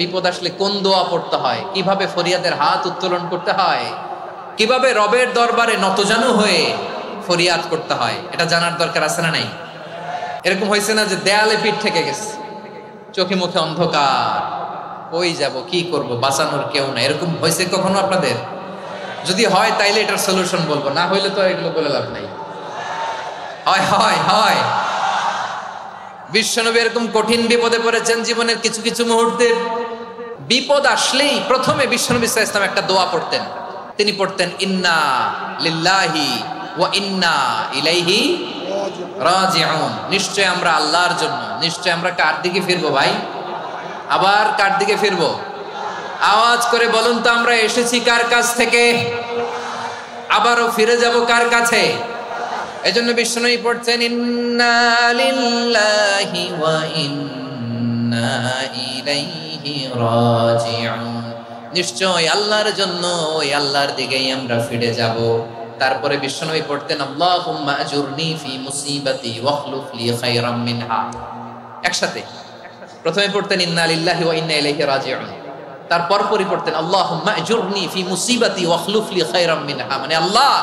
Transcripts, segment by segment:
বিপদ আসলে কোন দোয়া পড়তে হয়, কিভাবে ফরিয়াদের হাত উত্তোলন করতে হয়, কিভাবে রবের দরবারে নতজানু হয়ে ফরিয়াদ করতে হয়, এটা জানার দরকার আছে না নাই? এরকম হয়েছে না যে দেয়ালে পিঠ থেকে গেছে, চোখে মুখে অন্ধকার, কই যাব, কি করব, বাঁচানোর কেউ না, এরকম হয়েছে কখনো আপনাদের? যদি হয় তাইলে এটার সলিউশন বলবো, না হইলে তো এগুলো বলে লাভ নাই। হয় হয় হয় বিশ্বনবী এরকম কঠিন বিপদে পড়েছেন জীবনের কিছু কিছু মুহূর্তে। বিপদ আসলেই প্রথমে বিশ্বনবী সাল্লাল্লাহু আলাইহি ওয়াসাল্লাম একটা দোয়া পড়তেন। তিনি পড়তেন ইন্না লিল্লাহি ওয়া ইন্না ইলাইহি রাজিউন। নিশ্চয় আমরা আল্লাহর জন্য, নিশ্চয় আমরা কার দিকে ফিরবো ভাই? আবার কার দিকে ফিরবো? আওয়াজ করে বলুন তো, আমরা এসেছি কার কাছ থেকে, আবারও ফিরে যাব কার কাছে? এজন্য বিশ্বনবী পড়ছেন ইন্না লিল্লাহি ওয়া ইন্না ইলাইহি রাজিউন। নিশ্চয় আল্লাহর জন্য, ওই আল্লাহর দিকেই আমরা ফিরে যাব। তারপরে বিশ্বনবী পড়তেন আল্লাহুম্মা আজুরনি ফি মুসিবাতি ওয়াখলুফ লি খায়রাম মিনহা। একসাথে প্রথমে পড়তেন ইন্না লিল্লাহি ওয়া ইন্না ইলাইহি রাজিউন, তারপর পড়তেন আল্লাহুম্মা আজুরনি ফি মুসিবাতি ওয়াখলুফ লি খায়রাম মিনহা। মানে আল্লাহ,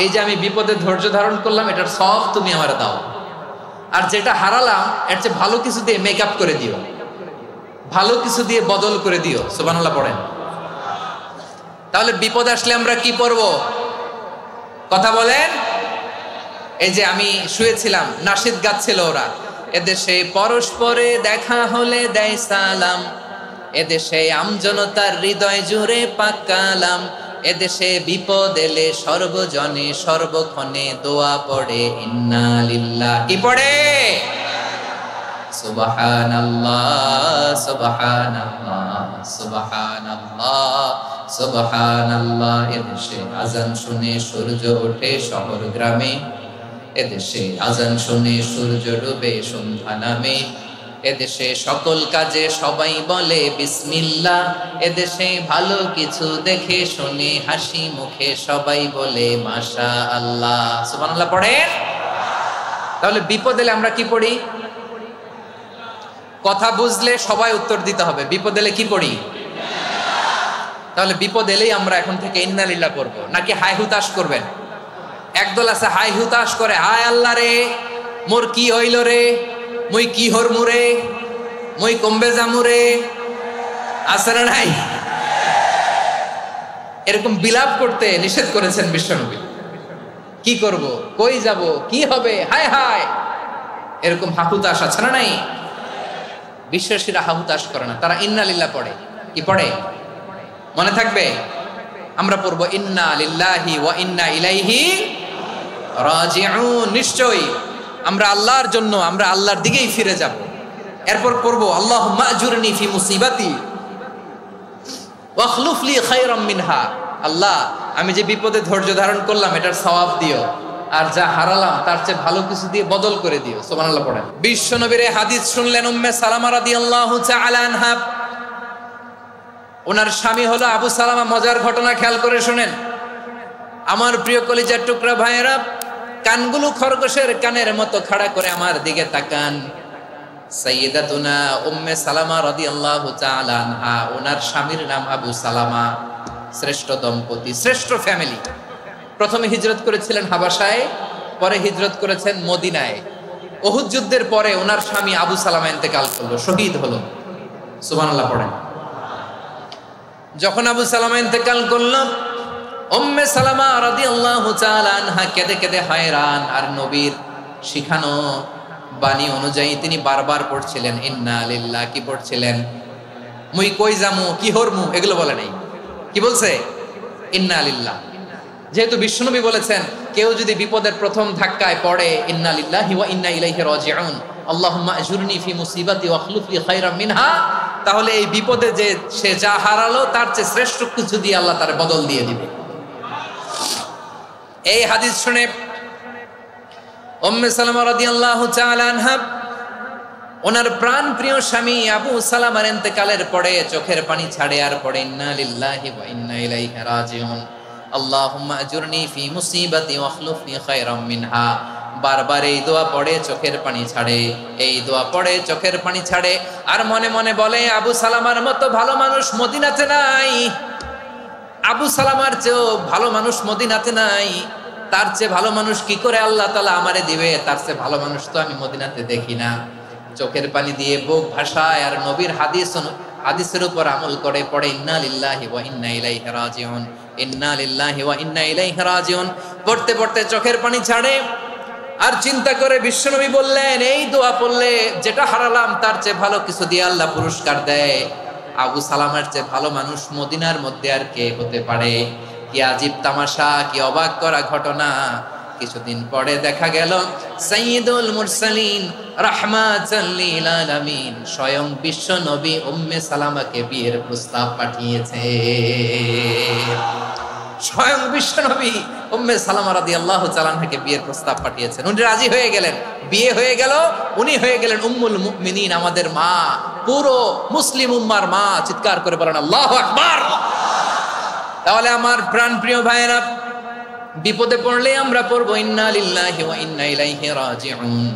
এই যে আমি বিপদে ধৈর্য ধারণ করলাম, এটার সব তুমি আমার দাও, আর যেটা হারালাম এর চেয়ে ভালো কিছু দিয়ে মেকআপ করে দিও, ভালো কিছু দিয়ে বদল করে দিও। সুবহানাল্লাহ পড়েন। তাহলে বিপদ আসলে আমরা কি পড়ব? কথা বলেন। এই যে আমি শুয়েছিলাম, নাশিদ গাচ্ছিল ওরা, এদেশে পরস্পরে দেখা হলে দেয় সালাম, এদেশে আমজনতার হৃদয় জুড়ে পাকালাম, এদেশে বিপদ এলে সর্বজনে সর্বক্ষণে দোয়া পড়ে ইন্না লিল্লাহ। কি পড়ে? সুবহানাল্লাহ সুবহানাল্লাহ সুবহানাল্লাহ সুবহানাল্লাহ। এদেশে আজান শুনে সূর্য ওঠে শহর গ্রামে, এদেশে আজান শুনে সূর্য ডুবে সন্ধ্যা নামে, এদেশে সকল কাজে সবাই বলে বিসমিল্লাহ, এদেশে ভালো কিছু দেখে শুনে হাসি মুখে সবাই বলে মাশাআল্লাহ। সুবহানাল্লাহ পড়েন। তাহলে বিপদ এলে আমরা কি পড়ি? কথা বুঝলে সবাই উত্তর দিতে হবে, বিপদ এলে কি পড়ি? তাহলে বিপদ এলেই আমরা এখন থেকে ইন্না লিল্লাহ পড়বো, নাকি হাই হুতাশ করবেন? একদল আছে হাই হুতাশ করে, হায় আল্লাহ রে, মোর কি হইল রে, মুই কি হরমু রে, মুই কমবে জামু রে, আছে না নাই? এরকম বিলাপ করতে নিষেধ করেছেন বিশ্বনবী। কি করব, কই যাব, কি হবে, হায় হায়, এরকম হাহুতাশ আছে না নাই? বিশ্বাসীরা হাহুতাশ করে না, তারা ইন্না লিল্লাহ পড়ে। কি পড়ে মনে থাকবে? আমরা পড়বো ইন্না লিল্লাহি ওয়া ইন্না ইলাইহি রাজিউন। নিশ্চয়ই আমরা আল্লাহর জন্য, আমরা আল্লাহর দিকেই ফিরে যাব। এরপর পড়বো আল্লাহুম্মা আজুরনি ফি মুসিবাতি ওয়াখলুফ লি খায়রাম মিনহা। আল্লাহ, আমি যে বিপদে ধৈর্য ধারণ করলাম এটার সওয়াব দিও, আর যা হারালাম তার চেয়ে ভালো কিছু দিয়ে বদল করে দিও। সুবহানাল্লাহ পড়েন। বিশ্বনবীর হাদিস শুনলেন উম্মে সালামা রাদিয়াল্লাহু তাআলা আনহা। ওনার স্বামী হলো আবু সালামা। মজার ঘটনা খেয়াল করে শুনেন আমার প্রিয় কলিজার টুকরা ভাইয়েরা। কানগুলো খরগোশের কানের মতো খাড়া করে আমার দিকে তাকান। সাইয়্যিদাতুনা উম্মে সালামা রাদিয়াল্লাহু তাআলা আনহা, ওনার স্বামীর নাম আবু সালামা। শ্রেষ্ঠ দম্পতি, শ্রেষ্ঠ ফ্যামিলি। প্রথমে হিজরত করেছিলেন হাবাসায়, পরে হিজরত করেছেন মদিনায়। উহুদ যুদ্ধের পরে ওনার স্বামী আবু সালামা ইন্তেকাল করলো, শহীদ হলো। সুবহানাল্লাহ পড়েন। যখন আবু সালামা ইন্তেকাল করলো, উম্মে সালামা রাদিয়াল্লাহু তাআলা আনহা কেঁদে কেঁদে হয়রান। আর নবীর শিখানো বাণী অনুযায়ী তিনি বারবার পড়ছিলেন ইন্না লিল্লাহ। কি পড়ছিলেন? মুই কই যামু, কি হরমু, এগুলো বলে নাই। কি বলছে? ইন্না লিল্লাহ। যেহেতু বিশ্বনবী বলেছেন কেউ যদি বিপদের প্রথম ধাক্কায় পড়ে ইন্না লিল্লাহি ওয়া ইন্না ইলাইহি রাজিউন, আল্লাহুম্মা আজুরনি ফি মুসিবাতি ওয়াখলুফ লি খায়রাম মিনহা, তাহলে এই বিপদে যে সে যা হারালো তার চেয়ে শ্রেষ্ঠ কিছু দিয়ে আল্লাহ তার বদল দিয়ে দিবে। এই হাদিস শুনে উম্মে সালামা রাদিয়াল্লাহু তাআলা আনহা, ওনার প্রাণ প্রিয় স্বামী আবু সালামার ইন্তেকালের পরে চোখের পানি ছাড়ে আর পড়ে ইন্না লিল্লাহি ওয়া ইন্না ইলাইহি রাজিউন, আল্লাহুম্মা আজুরনি ফি মুসিবাতি ওয়াখলুফ লি খায়রাম মিনহা। বারবার এই দোয়া পড়ে চোখের পানি ছাড়ে, এই দোয়া পড়ে চোখের পানি ছাড়ে, আর মনে মনে বলে আবু সালামার মতো ভালো মানুষ মদিনাতে নাই, আবু সালামার চেয়েও ভালো মানুষ মদিনাতে নাই, তার চেয়ে ভালো মানুষ কি করে আল্লাহ তাআলা আমারে দিবে, তার চেয়ে ভালো মানুষ তো আমি মদিনাতে দেখি না। চোখের পানি দিয়ে বুক ভাসায় আর নবীর হাদিসের উপর আমল করে পড়ে ইন্না লিল্লাহি ওয়া ইন্না ইলাইহি রাজিউন, ইন্না লিল্লাহি ওয়া ইন্না ইলাইহি রাজিউন। পড়তে পড়তে চোখের পানি ছাড়ে আর চিন্তা করে বিশ্বনবী বললেন এই দোয়া পড়লে যেটা হারালাম তার চেয়ে ভালো কিছু দিয়ে আল্লাহ পুরস্কার দেয়। আবু সালামার চেয়ে ভালো মানুষ মদিনার মধ্যে আর কে হতে পারে? কি আজীব তামাশা, কি অবাক করা ঘটনা। কিছুদিন পরে দেখা গেল সাইয়্যিদুল মুরসালিন রাহমাতাল লিল আলামিন স্বয়ং বিশ্ব নবী উম্মে সালামাকে বিয়ের প্রস্তাব পাঠিয়েছে। স্বয়ং বিশ্ব নবী উম্মে সালামা রাদিয়াল্লাহু তাআলা আনহাকে বিয়ের প্রস্তাব পাঠিয়েছেন। উনি রাজি হয়ে গেলেন, বিয়ে হয়ে গেল, উনি হয়ে গেলেন উম্মুল মুমিনিন, আমাদের মা, পুরো মুসলিম উম্মার মা। চিৎকার করে বলেন আল্লাহু আকবার। তাহলে আমার প্রাণপ্রিয় ভাইয়েরা, বিপদে পড়লে আমরা পড়বো ইন্না লিল্লাহি ওয়া ইন্না ইলাইহি রাজিউন,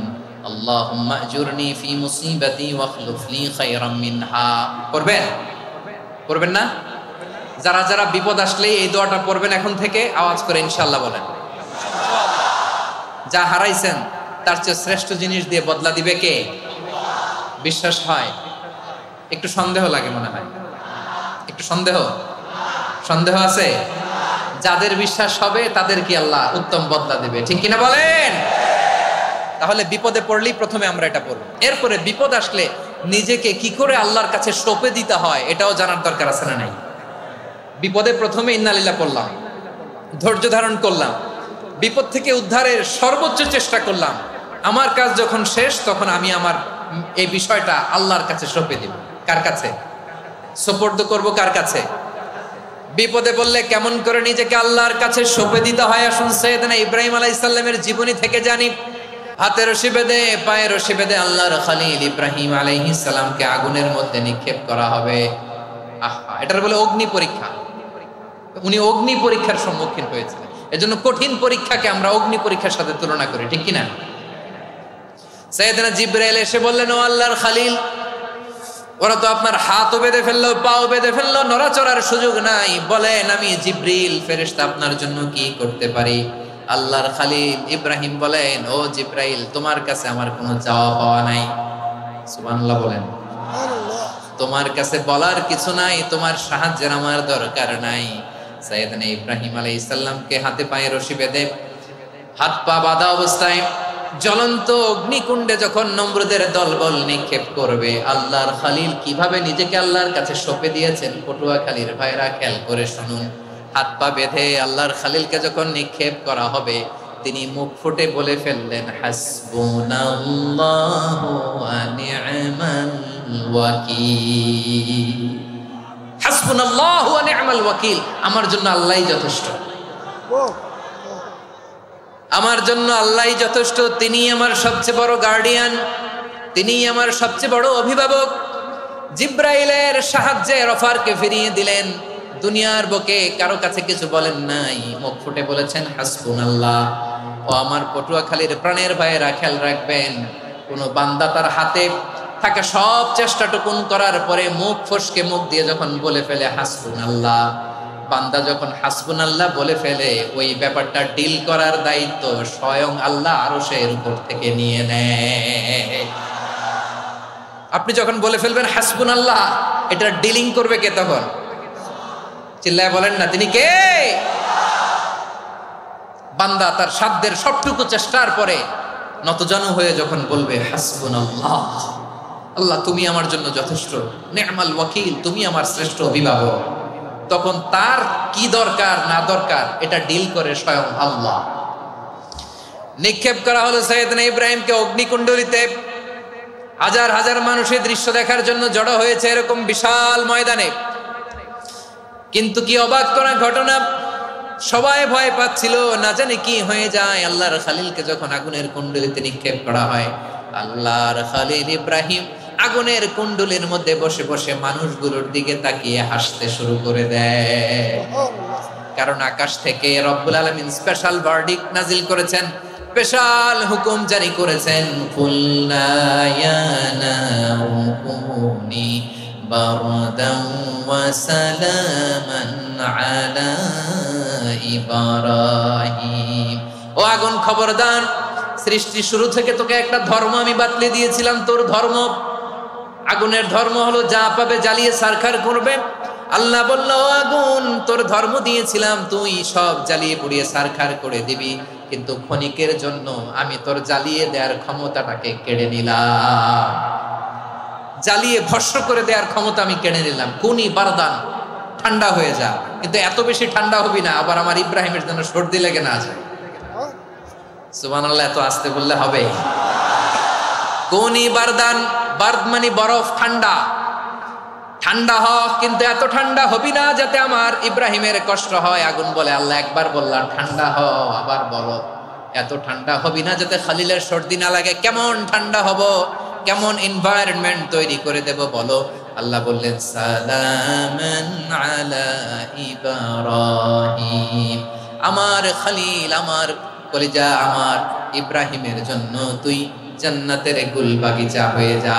আল্লাহুম্মা আজুরনি ফি মুসিবাতি ওয়াখলুফ লি খায়রাম মিনহা। পড়বেন? পড়বেন না? যারা যারা বিপদ আসলে এই দোয়াটা পড়বেন এখন থেকে আওয়াজ করে ইনশাআল্লাহ বলেন। যা হারাইছেন তার চেয়ে শ্রেষ্ঠ জিনিস দিয়ে বদলা দিবে কে? বিশ্বাস হয়? একটু সন্দেহ লাগে মনে হয়, একটু সন্দেহ আছে? যাদের বিশ্বাস হবে তাদের কি আল্লাহ উত্তম বদলা দেবে, ঠিক কিনা বলেন? তাহলে বিপদে পড়লেই প্রথমে আমরা এটা পড়ব, এরপরে বিপদ আসলে নিজেকে কি করে আল্লাহর কাছে সঁপে দিতে হয় এটাও জানার দরকার আছে না নাই? বিপদে প্রথমে ইন্নালিল্লাহ পড়লাম, ধৈর্য ধারণ করলাম, বিপদ থেকে উদ্ধারের সর্বোচ্চ চেষ্টা করলাম, আমার কাজ যখন শেষ তখন আমি আমার এই বিষয়টা আল্লাহর কাছে সঁপে দিব। কার কাছে সুপর্দ করব? কার কাছে? বিপদে পড়লে কেমন করে নিজেকে আল্লাহর কাছে সঁপে দিতে হয় আসুন সাইয়েদনা ইব্রাহিম আলাইহিস সালামের জীবনী থেকে জানি। হাতে রশি বেঁধে, পায়ে রশি বেঁধে আল্লাহর খলিল ইব্রাহিম আলাইহিস সালামকে আগুনের মধ্যে নিক্ষেপ করা হবে। আহা, এটার বলে অগ্নি পরীক্ষা। উনি অগ্নি পরীক্ষার সম্মুখীন হয়েছিলেন। এজন্য কঠিন পরীক্ষাকে আমরা অগ্নি পরীক্ষার সাথে তুলনা করি, ঠিক কিনা? সাইয়েদনা জিবরাইল এসে বললেন, ও আল্লাহর খলিল, ওরা তো আপনার হাতও বেঁধে ফেললো, পাও বেঁধে ফেললো, নড়াচড়ার সুযোগ নাই, বলেন আমি জিবরিল ফেরেশতা আপনার জন্য কি করতে পারি? আল্লাহর খলিল ইব্রাহিম বলেন, ও জিবরাইল, তোমার কাছে আমার কোনো চাওয়া পাওয়া নাই। সুবহানাল্লাহ বলেন। তোমার কাছে বলার কিছু নাই, তোমার সাহায্যের আমার দরকার নাই। সাইয়েদনা ইব্রাহিম আলাইহিস সালামকে হাতে পায়ে রশি বেঁধে, হাত পা বাঁধা অবস্থায় জ্বলন্ত অগ্নিকুণ্ডে যখন নমরুদের দলবল নিক্ষেপ করবে, আল্লাহর খলিল কিভাবে নিজেকে আল্লাহর কাছে সঁপে দিয়েছেন পটুয়াখালীর ভাইরা খেয়াল করে শুনুন। হাত পা বেঁধে আল্লাহর খলিলকে যখন নিক্ষেপ করা হবে, তিনি মুখ ফুটে বলে ফেললেন, হাসবুনাল্লাহু ওয়া নি'মাল ওয়াকিল। হাসবুনাল্লাহু ওয়া নি'মাল ওয়াকিল, আমার জন্য আল্লাহই যথেষ্ট, আমার জন্য আল্লাহই যথেষ্ট। তিনি আমার সবচেয়ে বড় গার্ডিয়ান, তিনি আমার সবচেয়ে বড় অভিভাবক। জিব্রাইলের সাহায্যে অফারকে ফিরিয়ে দিলেন। দুনিয়ার বুকে কারো কাছে কিছু বলেন নাই, মুখ ফুটে বলেছেন হাসবুনাল্লাহ। ও আমার পটুয়াখালীর প্রাণের ভাইয়েরা খেয়াল রাখবেন, কোন বান্দা তার হাতে থাকা সব চেষ্টাটুকুন করার পরে মুখ ফসকে মুখ দিয়ে যখন বলে ফেলে হাসবুনাল্লাহ, বান্দা যখন হাসবুনাল্লাহ বলে ফেলে, ওই ব্যাপারটা ডিল করার দায়িত্ব স্বয়ং আল্লাহ আরশের উপর থেকে নিয়ে নেয়। আপনি যখন বলে ফেলবেন হাসবুনাল্লাহ, এটা ডিলিং করবে কে তখন? চিল্লায় বলেন না, তিনি কে? বান্দা তার সাধ্যের সবটুকু চেষ্টার পরে নতজানু হয়ে যখন বলবে হাসবুনাল্লাহ, আল্লাহ তুমি আমার জন্য যথেষ্ট, নি'মাল ওয়াকিল, তুমি আমার শ্রেষ্ঠ অভিভাবক, তখন তার কি দরকার না দরকার এটা ডিল করে স্বয়ং আল্লাহ। নিক্ষেপ করা হলো সাইয়েদনা ইব্রাহিমকে অগ্নিকুণ্ডলিতে। হাজার হাজার মানুষের দৃশ্য দেখার জন্য জড়ো হয়েছে এরকম বিশাল ময়দানে। কিন্তু কি অবাক করা ঘটনা, সবাই ভয় পাচ্ছিল, না জানি কি হয়ে যায়। আল্লাহর খলিলকে যখন আগুনের কুণ্ডলিতে নিক্ষেপ করা হয়, আল্লাহর খলিল ইব্রাহিম আগুনের কুণ্ডলীর মধ্যে বসে বসে মানুষগুলোর দিকে তাকিয়ে হাসতে শুরু করে দেয়। কারণ আকাশ থেকে রব্বুল আলামিন স্পেশাল ভার্ডিক্ট নাজিল করেছেন, স্পেশাল হুকুম জারি করেছেন, কুল্লা ইয়া নারু কুনি বারদান ওয়া সালামান আলা ইব্রাহিম। ও আগুন খবরদার, সৃষ্টি শুরু থেকে তোকে একটা ধর্ম আমি বাতলে দিয়েছিলাম, তোর ধর্ম আগুনের ধর্ম হলো যা পাবে জ্বালিয়ে সারখার করবে। আল্লাহ বলল, ও আগুন, তোর ধর্ম দিয়েছিলাম তুই সব জ্বালিয়ে পুড়িয়ে সারখার করে দিবি, কিন্তু ক্ষণিকের জন্য আমি তোর জ্বালিয়ে দেওয়ার ক্ষমতাটাকে কেড়ে নিলাম, জ্বালিয়ে ভস্ম করে দেওয়ার ক্ষমতা আমি কেড়ে নিলাম। কুনি বারদান, ঠান্ডা হয়ে যা, কিন্তু এত বেশি ঠান্ডা হবি না আবার আমার ইব্রাহিমের জন্য সর্দি লেগে না যায়। সুবহানাল্লাহ, এত আস্তে বললে হবে? কুনি বারদান, বারদ মানে বরফ, ঠান্ডা, ঠান্ডা হ, কিন্তু এত ঠান্ডা হবি না যাতে আমার ইব্রাহিমের কষ্ট হয়। আগুন বলে, আল্লাহ একবার বললাম ঠান্ডা হ, আবার বলো এত ঠান্ডা হবি না যাতে খালিলের সর্দি না লাগে। কেমন ঠান্ডা হব, কেমন এনভায়রনমেন্ট তৈরি করে দেব বলো। আল্লাহ বললেন, সালামান আলা ইব্রাহিম, আমার খালিল, আমার কলিজা, আমার ইব্রাহিমের জন্য তুই জান্নাতের গুল বাগিচা হয়ে যা।